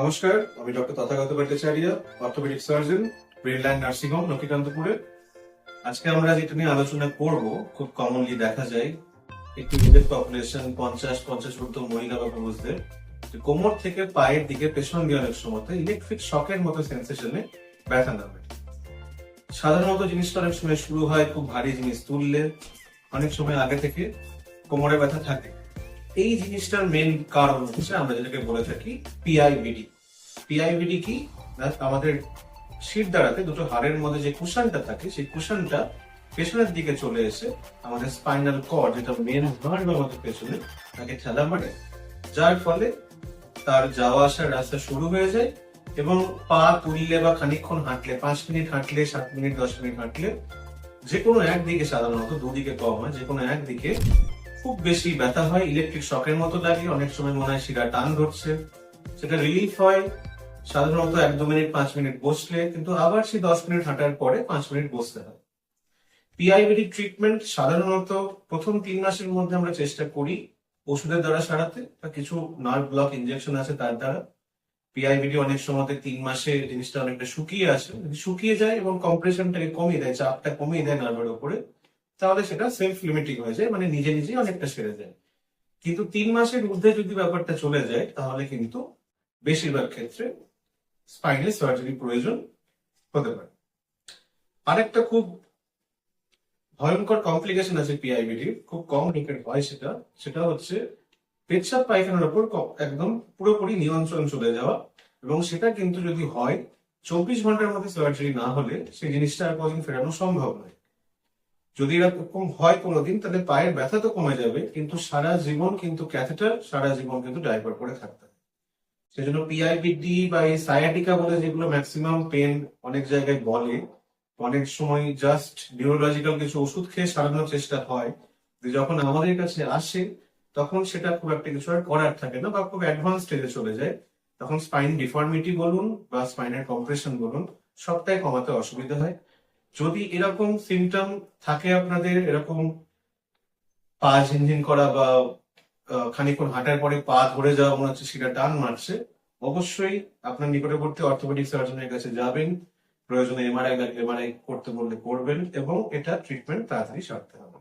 নমস্কার, আমি doctor Tathagata Bhattacharya, orthopaedic surgeon, Brainland nursing home, লক্ষ্মীকান্তপুরে। আজকে আমরা যেটা নিয়ে আলোচনা করব, খুব কমনলি দেখা যায় একটি এজেড পপুলেশন 50 ঊর্ধ্ব মহিলা বা পুরুষদের কোমর থেকে পায়ের দিকে পেছন দিয়ে অনেক সময় ইলেকট্রিক শকের মতো সেন্সেশনে ব্যথা নামে। সাধারণত জিনিসটা অনেক সময় শুরু হয় খুব ভারী জিনিস তুললে, অনেক সময় আগে থেকে কোমরে ব্যথা থাকে। এই জিনিসটার মেন কারণ হচ্ছে আমরা যেটাকে বলে থাকি পিআইবিডি। পিআইবিডি কি? আমাদের শির দ্বারাতে দুটো হাড়ের মধ্যে যে কুশনটা থাকে, সেই কুশনটা পেছনের দিকে চলে এসে আমাদের স্পাইনাল কর্ড, যেটা মেন হাড় আমাদের পেছনে, তাকে ঠেলা মারে, যার ফলে তার যাওয়া আসার রাস্তা শুরু হয়ে যায়। এবং পা তুললে বা খানিকক্ষণ হাঁটলে, 5 মিনিট হাঁটলে, 7 মিনিট, 10 মিনিট হাঁটলে, যে কোনো একদিকে, সাধারণত দুদিকে কম হয়, যে কোনো একদিকে খুব বেশি ব্যথা হয়, ইলেকট্রিক শকের মতো লাগে। অনেক সময় মনে হয় শিরা টান ধরছে, সেটা রিলিফ হয় সাধারণত 1-2 মিনিট, 5 মিনিট বসলে, কিন্তু আবার সেই 10 মিনিট হাঁটার পরে 5 মিনিট বসতে হয়। পিআইবিডি ট্রিটমেন্ট সাধারণত প্রথম 3 মাসের মধ্যে আমরা চেষ্টা করি ওষুধের দ্বারা সারাতে, বা কিছু নার্ভ ব্লক ইনজেকশন আছে তার দ্বারা। পিআইবিডি অনেক সময় 3 মাসে জিনিসটা অনেকটা শুকিয়ে আসে, যদি শুকিয়ে যায় এবং কম্প্রেশনটাকে কমিয়ে দেয়, চাপটা কমিয়ে দেয় নার্ভের উপরে, তাহলে সেটা সেলফ লিমিটিং হয়ে যায়, মানে নিজে নিজেই অনেকটা সেরে যায়। কিন্তু 3 মাসের ঊর্ধ্বে যদি ব্যাপারটা চলে যায়, তাহলে কিন্তু বেশিরভাগ ক্ষেত্রে স্পাইনে সার্জারি প্রয়োজন হতে পারে। আরেকটা খুব ভয়ঙ্কর কমপ্লিকেশন আছে পিআইবিডি, খুব কম লোকের হয় সেটা। সেটা হচ্ছে পেচ্ছাপ পায়খানার উপর একদম পুরোপুরি নিয়ন্ত্রণ চলে যাওয়া। এবং সেটা কিন্তু যদি হয় 24 ঘন্টার মধ্যে সার্জারি না হলে, সেই জিনিসটা আর কোনোদিন ফেরানো সম্ভব নয়। যদি এরকম হয় কোনোদিন, তাহলে পায়ের ব্যথা তো কমে যাবে, কিন্তু সারা জীবন কিন্তু ক্যাথেটার, সারা জীবন কিন্তু ডাইপার পরে থাকতে হবে। সেজন্য পিআইবিডি বা এই সায়াটিকা বলে যেগুলো ম্যাক্সিমাম পেন অনেক জায়গায় বলে, অনেক সময় জাস্ট নিউরোলজিক্যাল কিছু ওষুধ খেয়ে সারানোর চেষ্টা হয়। যখন আমাদের কাছে আসে, তখন সেটা খুব একটা কিছু আর করার থাকে না, বা খুব অ্যাডভান্স স্টেজে চলে যায়। তখন স্পাইন ডিফর্মিটি বলুন বা স্পাইনের কম্প্রেশন বলুন, সবটাই কমাতে অসুবিধা হয়। যদি এরকম সিমটম থাকে আপনাদের, এরকম পা ঝিনঝিন করা বা খানিকক্ষণ হাঁটার পরে পা ধরে যাওয়া, মনে হচ্ছে সেটা টান মারছে, অবশ্যই আপনার নিকটবর্তী অর্থোপেডিক সার্জনের কাছে যাবেন। প্রয়োজনে এমআরআই করতে বললে করবেন, এবং এটা ট্রিটমেন্ট তাড়াতাড়ি সারতে হবে।